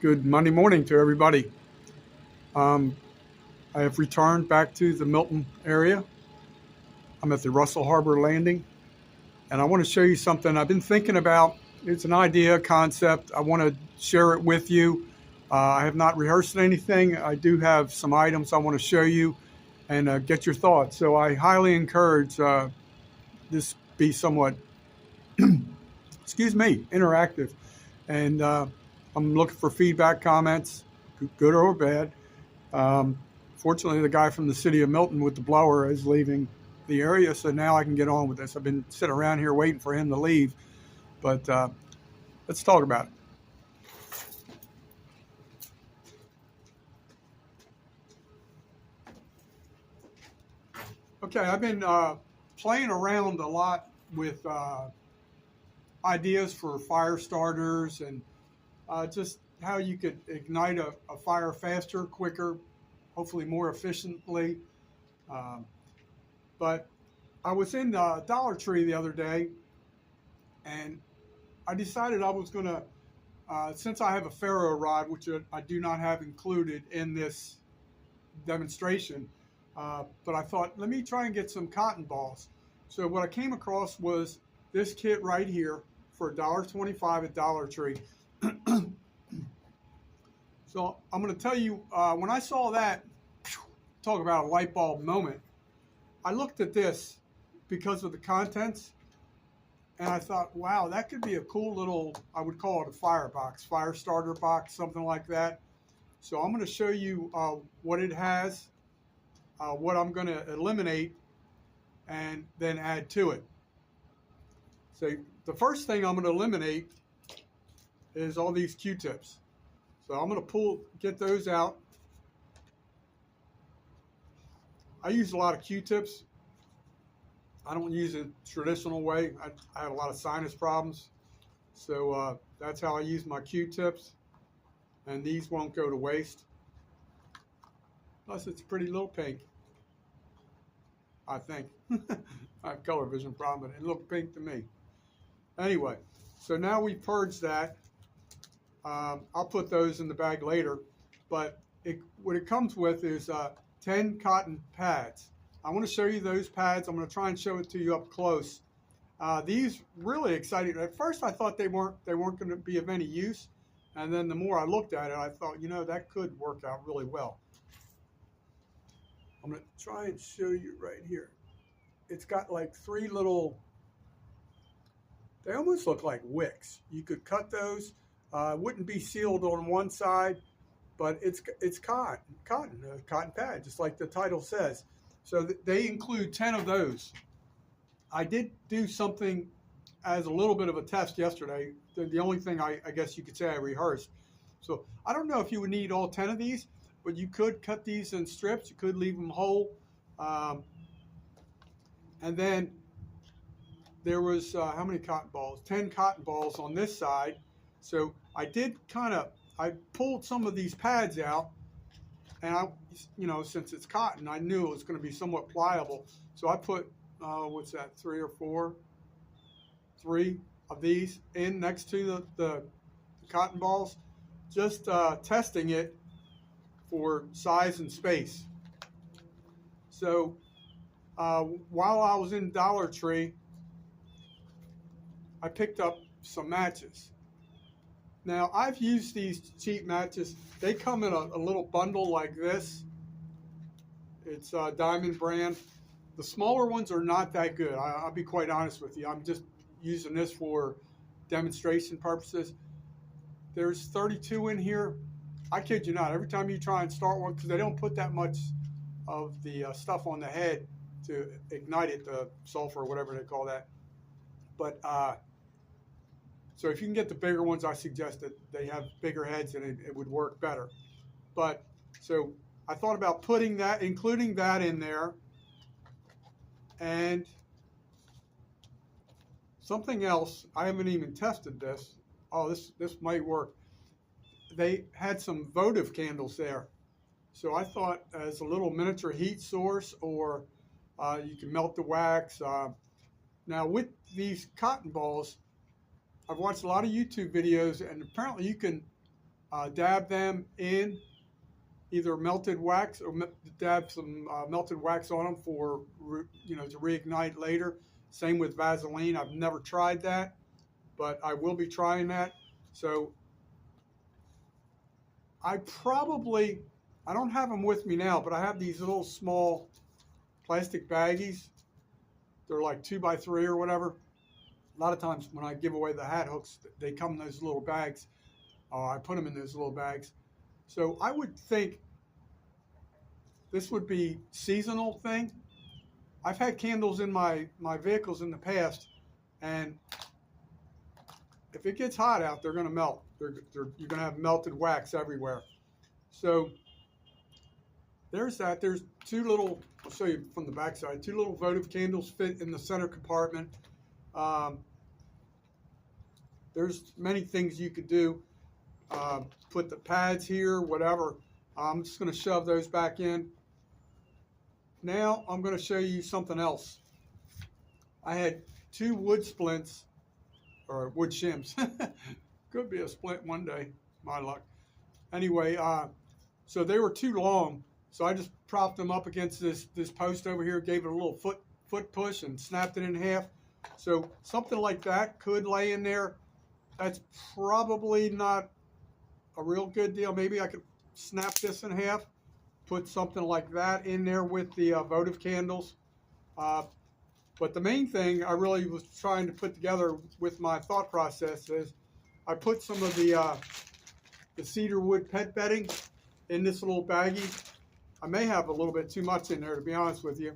Good Monday morning to everybody. Um, I have returned back to the Milton area. I'm at the Russell Harbor Landing, and I want to show you something I've been thinking about. It's an idea, concept. I want to share it with you. I have not rehearsed anything. I do have some items I want to show you and get your thoughts. So I highly encourage this be somewhat, excuse me, interactive. And I'm looking for feedback, comments, good or bad. Um, Fortunately, the guy from the city of Milton with the blower is leaving the area, so now I can get on with this. I've been sitting around here waiting for him to leave, but let's talk about it. Okay, I've been playing around a lot with ideas for fire starters and just how you could ignite a fire faster, quicker, hopefully more efficiently. Um, but I was in Dollar Tree the other day, and I decided I was going to, since I have a ferro rod, which I do not have included in this demonstration, but I thought, let me try and get some cotton balls. So what I came across was this kit right here for $1.25 at Dollar Tree. So I'm going to tell you, when I saw that, talk about a light bulb moment, I looked at this because of the contents, and I thought, wow, that could be a cool little, I would call it a fire box, fire starter box, something like that. So I'm going to show you what it has, what I'm going to eliminate, and then add to it. So the first thing I'm going to eliminate is all these Q-tips. So I'm going to get those out. I use a lot of Q-tips. I don't use it traditional way. I have a lot of sinus problems. So that's how I use my Q-tips. And these won't go to waste. Plus, it's a pretty little pink, I think. I have color vision problem, but it looked pink to me. Anyway, so now we purged that. I'll put those in the bag later. But what it comes with is 10 cotton pads. I want to show you those pads. I'm going to try and show it to you up close. These really exciting. At first, I thought they weren't going to be of any use, and then the more I looked at it, I thought, that could work out really well. I'm going to try and show you right here. It's got like three little. They almost look like wicks. You could cut those. Wouldn't be sealed on one side, but it's cotton pad, just like the title says. So they include 10 of those. I did do something as a little bit of a test yesterday. The only thing I guess you could say I rehearsed. So I don't know if you would need all 10 of these, but you could cut these in strips. You could leave them whole. And then there was how many cotton balls? 10 cotton balls on this side. So I did I pulled some of these pads out, and since it's cotton, I knew it was going to be somewhat pliable. So I put, what's that, three of these in next to the cotton balls, just testing it for size and space. So while I was in Dollar Tree, I picked up some matches. Now, I've used these cheap matches. They come in a little bundle like this. It's Diamond brand. The smaller ones are not that good. I'll be quite honest with you. I'm just using this for demonstration purposes. There's 32 in here. I kid you not. Every time you try and start one, because they don't put that much of the stuff on the head to ignite it, the sulfur or whatever they call that. But so if you can get the bigger ones, I suggest that they have bigger heads and it would work better. But so I thought about including that in there. And something else, I haven't even tested this. Oh, this might work. They had some votive candles there. So I thought as a little miniature heat source, or you can melt the wax. Now with these cotton balls, I've watched a lot of YouTube videos, and apparently you can dab them in either melted wax or dab some melted wax on them for, to reignite later. Same with Vaseline. I've never tried that, but I will be trying that. So I don't have them with me now, but I have these little small plastic baggies. They're like 2x3 or whatever. A lot of times when I give away the hat hooks, they come in those little bags. I put them in those little bags. So I would think this would be seasonal thing. I've had candles in my vehicles in the past, and if it gets hot out, they're going to melt. You're going to have melted wax everywhere. So there's that. There's two little, I'll show you from the back side, two little votive candles fit in the center compartment. There's many things you could do. Put the pads here, whatever. I'm just going to shove those back in. Now I'm going to show you something else. I had two wood splints, or wood shims. Could be a splint one day, my luck. Anyway, so they were too long, so I just propped them up against this post over here, gave it a little foot push, and snapped it in half. So something like that could lay in there. That's probably not a real good deal. Maybe I could snap this in half, put something like that in there with the votive candles. But the main thing I really was trying to put together with my thought process is I put some of the cedar wood pet bedding in this little baggie. I may have a little bit too much in there, to be honest with you.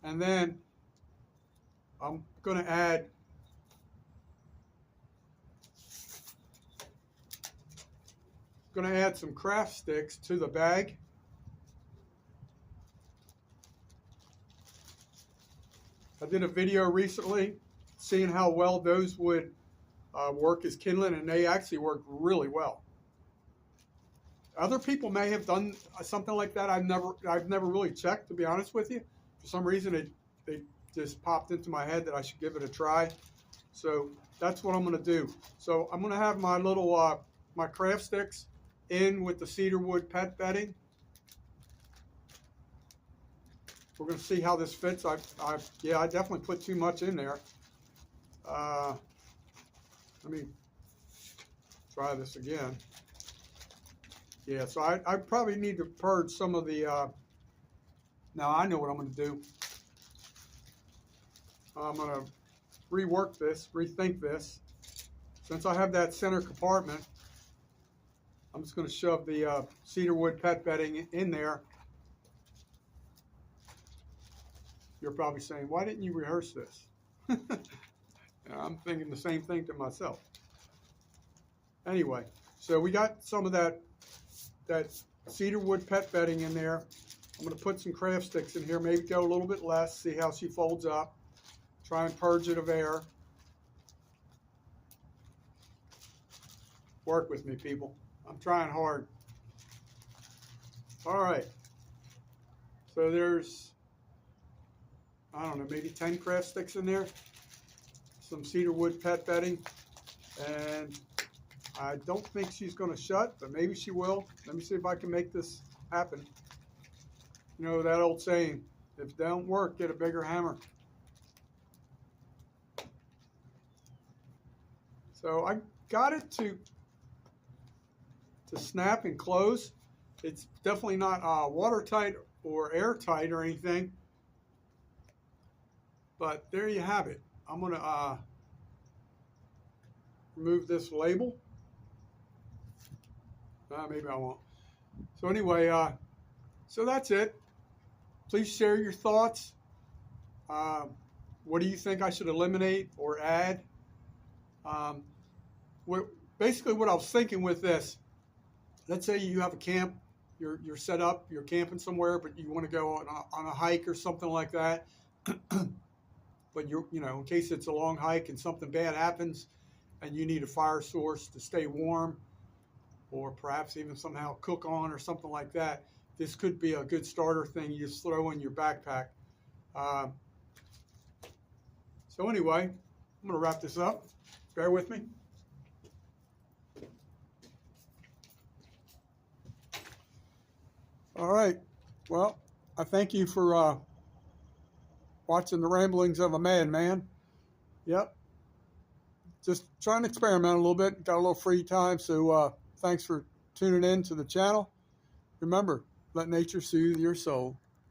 And then I'm going to add some craft sticks to the bag. I did a video recently seeing how well those would work as kindling, and they actually work really well. Other people may have done something like that. I've never really checked, to be honest with you. For some reason, it just popped into my head that I should give it a try. So that's what I'm going to do. So I'm going to have my little my craft sticks in with the cedar wood pet bedding. We're going to see how this fits. I definitely put too much in there. Let me try this again. Yeah, so I probably need to purge some of the, now I know what I'm going to do. I'm going to rethink this. Since I have that center compartment, I'm just going to shove the cedar wood pet bedding in there. You're probably saying, why didn't you rehearse this? I'm thinking the same thing to myself. Anyway, so we got some of that cedar wood pet bedding in there. I'm going to put some craft sticks in here, maybe go a little bit less, see how she folds up. Try and purge it of air. Work with me, people. I'm trying hard. All right. So there's, I don't know, maybe 10 craft sticks in there. Some cedar wood pet bedding. And I don't think she's going to shut, but maybe she will. Let me see if I can make this happen. You know that old saying, if it don't work, get a bigger hammer. So I got it to snap and close. It's definitely not watertight or airtight or anything. But there you have it. I'm going to remove this label. Maybe I won't. So anyway, so that's it. Please share your thoughts. What do you think I should eliminate or add? Basically what I was thinking with this, let's say you have a camp, you're set up, you're camping somewhere, but you want to go on a hike or something like that. But in case it's a long hike and something bad happens and you need a fire source to stay warm, or perhaps even somehow cook on or something like that, this could be a good starter thing you just throw in your backpack. So anyway, I'm going to wrap this up. Bear with me. All right. Well, I thank you for watching the ramblings of a madman. Yep. Just trying to experiment a little bit. Got a little free time, so thanks for tuning in to the channel. Remember, let nature soothe your soul.